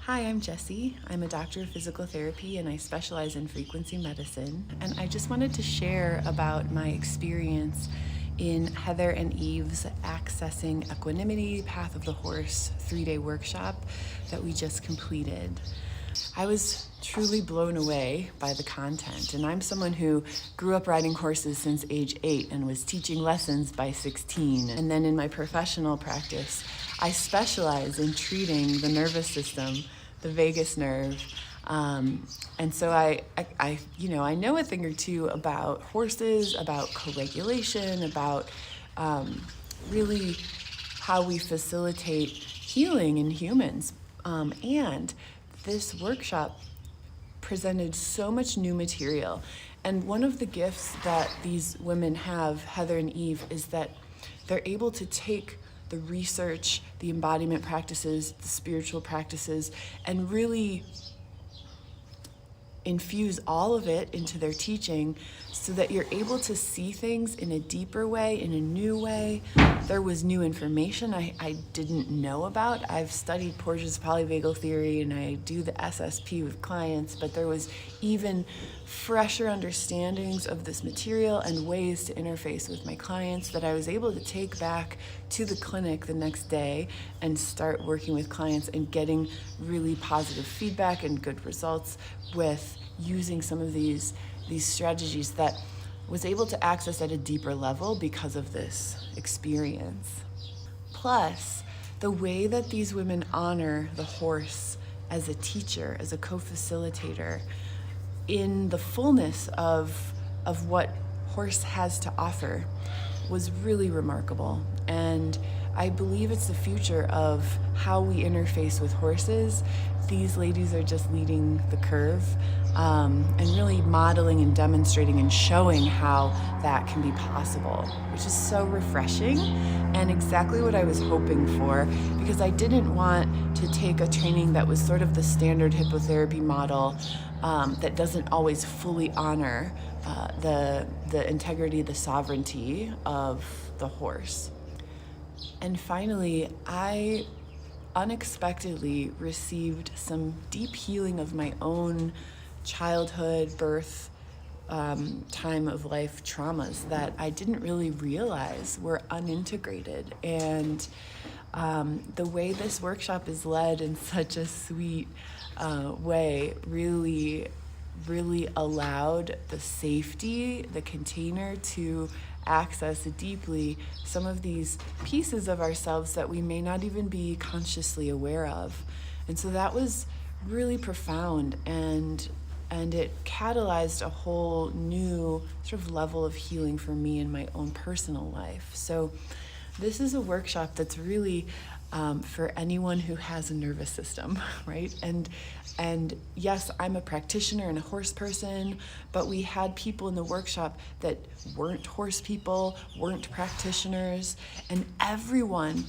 Hi, I'm Jessie. I'm a doctor of physical therapy and I specialize in frequency medicine. And I just wanted to share about my experience in Heather and Eve's Accessing Equanimity Path of the Horse 3-day workshop that we just completed. I was truly blown away by the content, and I'm someone who grew up riding horses since age 8 and was teaching lessons by 16. And then in my professional practice, I specialize in treating the nervous system, the vagus nerve. And so I know a thing or two about horses, about co-regulation, about really how we facilitate healing in humans. And this workshop presented so much new material. And one of the gifts that these women have, Heather and Eve, is that they're able to take the research, the embodiment practices, the spiritual practices, and really infuse all of it into their teaching so that you're able to see things in a deeper way, in a new way. There was new information I didn't know about. I've studied Porges' polyvagal theory and I do the SSP with clients, but there was even fresher understandings of this material and ways to interface with my clients that I was able to take back to the clinic the next day and start working with clients and getting really positive feedback and good results with using some of these strategies that was able to access at a deeper level because of this experience. Plus, the way that these women honor the horse as a teacher, as a co-facilitator, in the fullness of what horse has to offer was really remarkable. And I believe it's the future of how we interface with horses. These ladies are just leading the curve and really modeling and demonstrating and showing how that can be possible, which is so refreshing and exactly what I was hoping for, because I didn't want to take a training that was sort of the standard hippotherapy model that doesn't always fully honor the integrity, the sovereignty of the horse. And finally, I unexpectedly received some deep healing of my own childhood, birth, time of life traumas that I didn't really realize were unintegrated. And the way this workshop is led in such a sweet way really allowed the safety, the container to access deeply some of these pieces of ourselves that we may not even be consciously aware of. And so that was really profound, and it catalyzed a whole new sort of level of healing for me in my own personal life. So this is a workshop that's really for anyone who has a nervous system, right? And yes, I'm a practitioner and a horse person, but we had people in the workshop that weren't horse people, weren't practitioners, and everyone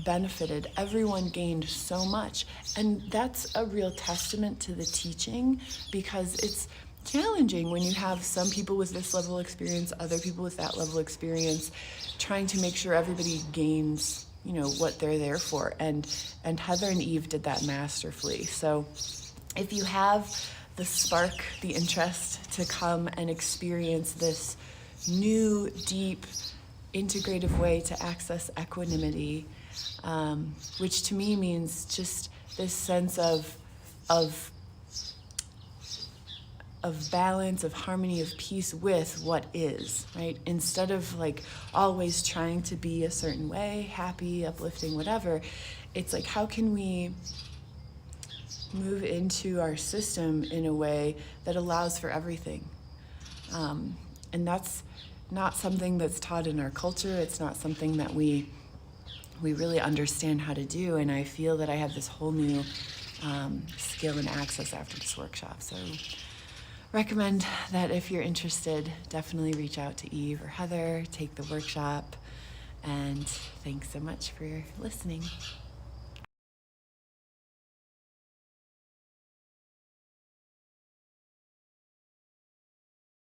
benefited, everyone gained so much. And that's a real testament to the teaching, because it's challenging when you have some people with this level of experience, other people with that level of experience, trying to make sure everybody gains what they're there for. And Heather and Eve did that masterfully. So if you have the spark, the interest to come and experience this new, deep, integrative way to access equanimity, which to me means just this sense of balance, of harmony, of peace with what is, right? Instead of always trying to be a certain way, happy, uplifting, whatever, it's how can we move into our system in a way that allows for everything? And that's not something that's taught in our culture. It's not something that we really understand how to do. And I feel that I have this whole new skill and access after this workshop. So recommend that if you're interested, definitely reach out to Eve or Heather, take the workshop, and thanks so much for listening.